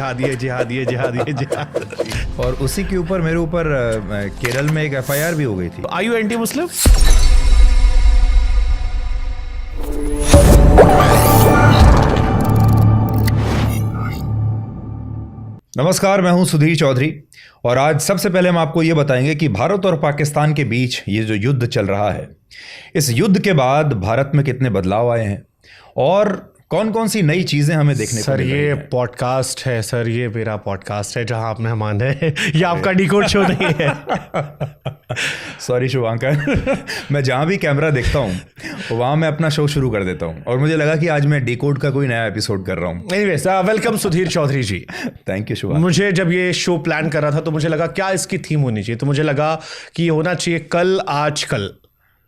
जिहाद। और उसी के ऊपर मेरे ऊपर केरल में एक FIR भी हो गई थी। Are you anti Muslim? नमस्कार, मैं हूं सुधीर चौधरी और आज सबसे पहले हम आपको ये बताएंगे कि भारत और पाकिस्तान के बीच ये जो युद्ध चल रहा है, इस युद्ध के बाद भारत में कितने बदलाव आए हैं और कौन कौन सी नई चीजें हमें देखने को मिल रही हैं। ये पॉडकास्ट है सर, ये मेरा पॉडकास्ट है जहां आप मेहमान है। ये आपका डिकोड शो नहीं है। सॉरी शुभांकर, मैं जहां भी कैमरा देखता हूं वहां मैं अपना शो शुरू कर देता हूं और मुझे लगा कि आज मैं डिकोड का कोई नया एपिसोड कर रहा हूं। Anyways, welcome Sudhir Chaudhary ji. Thank you Shubhankar. मुझे जब ये शो प्लान कर रहा था तो मुझे लगा क्या इसकी थीम होनी चाहिए, तो मुझे लगा कि ये होना चाहिए कल आज कल।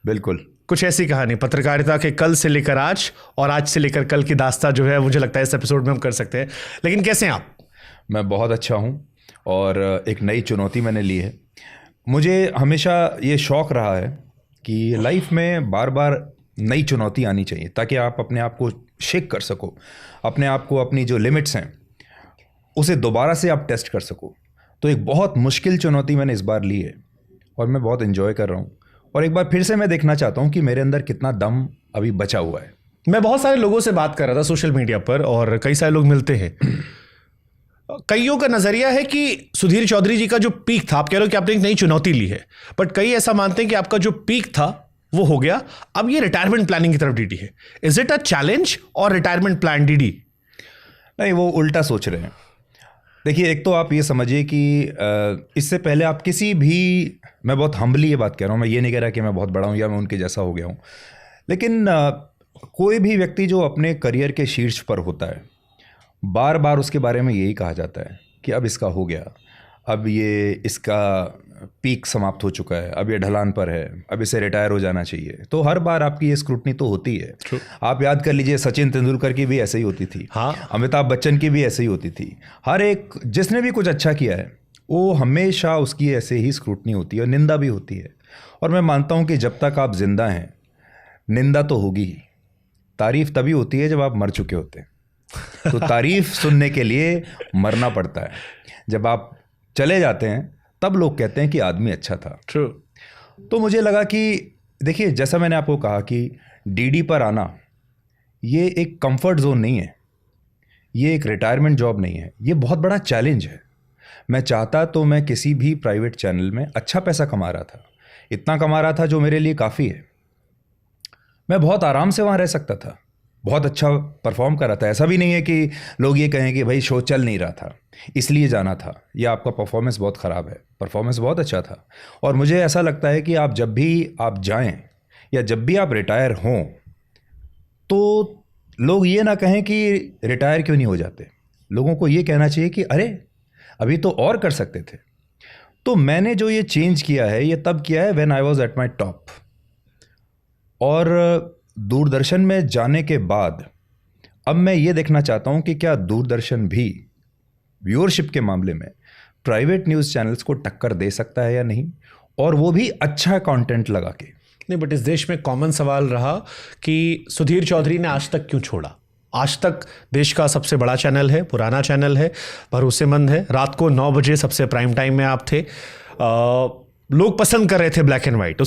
बिल्कुल, कुछ ऐसी कहानी पत्रकारिता के कल से लेकर आज और आज से लेकर कल की दास्तां जो है, मुझे लगता है इस एपिसोड में हम कर सकते हैं। लेकिन कैसे हैं आप? मैं बहुत अच्छा हूं और एक नई चुनौती मैंने ली है। मुझे हमेशा ये शौक़ रहा है कि लाइफ में बार बार नई चुनौती आनी चाहिए ताकि आप अपने आप को शेक कर सको, अपने आप को, अपनी जो लिमिट्स हैं उसे दोबारा से आप टेस्ट कर सको। तो एक बहुत मुश्किल चुनौती मैंने इस बार ली है और मैं बहुत एंजॉय कर रहा हूँ और एक बार फिर से मैं देखना चाहता हूँ कि मेरे अंदर कितना दम अभी बचा हुआ है। मैं बहुत सारे लोगों से बात कर रहा था सोशल मीडिया पर और कई सारे लोग मिलते हैं। कईयों का नजरिया है कि सुधीर चौधरी जी का जो पीक था, आप कह रहे हो कि आपने एक नई चुनौती ली है, बट कई ऐसा मानते हैं कि आपका जो पीक था वो हो गया, अब ये रिटायरमेंट प्लानिंग की तरफ डीडी है। इज इट अ चैलेंज और रिटायरमेंट प्लान डीडी? नहीं, वो उल्टा सोच रहे हैं। देखिए, एक तो आप ये समझिए कि इससे पहले आप किसी भी, मैं बहुत हम्बली ये बात कह रहा हूँ, मैं ये नहीं कह रहा कि मैं बहुत बड़ा हूँ या मैं उनके जैसा हो गया हूँ, लेकिन कोई भी व्यक्ति जो अपने करियर के शीर्ष पर होता है, बार बार उसके बारे में यही कहा जाता है कि अब इसका हो गया, अब ये इसका पीक समाप्त हो चुका है, अब ये ढलान पर है, अब इसे रिटायर हो जाना चाहिए। तो हर बार आपकी ये स्क्रूटनी तो होती है। आप याद कर लीजिए, सचिन तेंदुलकर की भी ऐसे ही होती थी। हाँ, अमिताभ बच्चन की भी ऐसे ही होती थी। हर एक जिसने भी कुछ अच्छा किया है वो हमेशा उसकी ऐसे ही स्क्रूटनी होती है और निंदा भी होती है। और मैं मानता हूँ कि जब तक आप जिंदा हैं निंदा तो होगी ही, तारीफ तभी होती है जब आप मर चुके होते हैं। तो तारीफ सुनने के लिए मरना पड़ता है। जब आप चले जाते हैं तब लोग कहते हैं कि आदमी अच्छा था। ट्रू। तो मुझे लगा कि देखिए, जैसा मैंने आपको कहा कि डीडी पर आना ये एक कंफर्ट जोन नहीं है, ये एक रिटायरमेंट जॉब नहीं है, ये बहुत बड़ा चैलेंज है। मैं चाहता तो मैं किसी भी प्राइवेट चैनल में अच्छा पैसा कमा रहा था, इतना कमा रहा था जो मेरे लिए काफ़ी है। मैं बहुत आराम से वहाँ रह सकता था, बहुत अच्छा परफॉर्म कर रहा था। ऐसा भी नहीं है कि लोग ये कहें कि भाई शो चल नहीं रहा था इसलिए जाना था, या आपका परफॉर्मेंस बहुत ख़राब है। परफॉर्मेंस बहुत अच्छा था। और मुझे ऐसा लगता है कि आप जब भी आप जाएं या जब भी आप रिटायर हों तो लोग ये ना कहें कि रिटायर क्यों नहीं हो जाते। लोगों को ये कहना चाहिए कि अरे अभी तो और कर सकते थे। तो मैंने जो ये चेंज किया है ये तब किया है when I was at my top. और दूरदर्शन में जाने के बाद अब मैं ये देखना चाहता हूं कि क्या दूरदर्शन भी व्यूअरशिप के मामले में प्राइवेट न्यूज़ चैनल्स को टक्कर दे सकता है या नहीं, और वो भी अच्छा कंटेंट लगा के। नहीं, बट इस देश में कॉमन सवाल रहा कि सुधीर चौधरी ने आज तक क्यों छोड़ा। आज तक देश का सबसे बड़ा चैनल है, पुराना चैनल है, भरोसेमंद है। रात को 9 बजे सबसे प्राइम टाइम में आप थे। लोग पसंद कर रहे थे ब्लैक एंड वाइट।